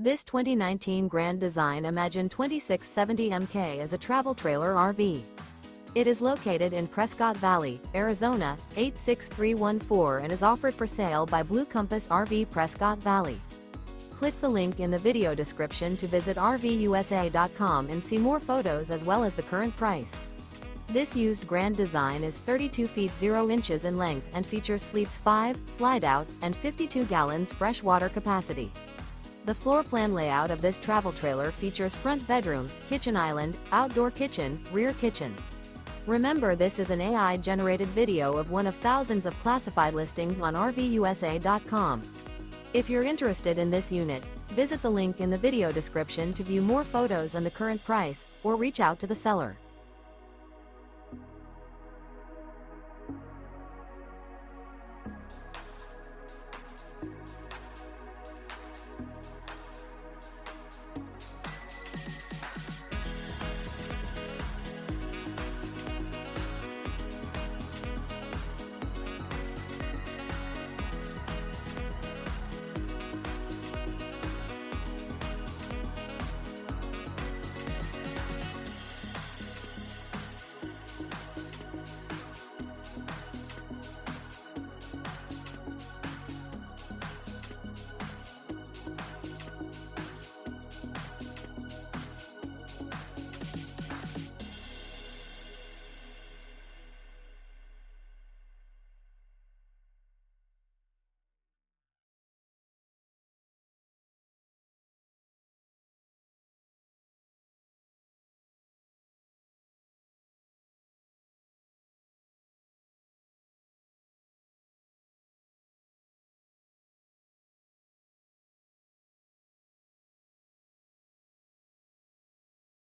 This 2019 Grand Design Imagine 2670 MK is a travel trailer RV. It is located in Prescott Valley, Arizona, 86314 and is offered for sale by Blue Compass RV Prescott Valley. Click the link in the video description to visit RVUSA.com and see more photos as well as the current price. This used Grand Design is 32 feet 0 inches in length and features sleeps 5, Slideout, and 52 gallons fresh water capacity. The floor plan layout of this travel trailer features front bedroom, kitchen island, outdoor kitchen, rear kitchen. Remember, this is an AI-generated video of one of thousands of classified listings on RVUSA.com. If you're interested in this unit, visit the link in the video description to view more photos and the current price, or reach out to the seller.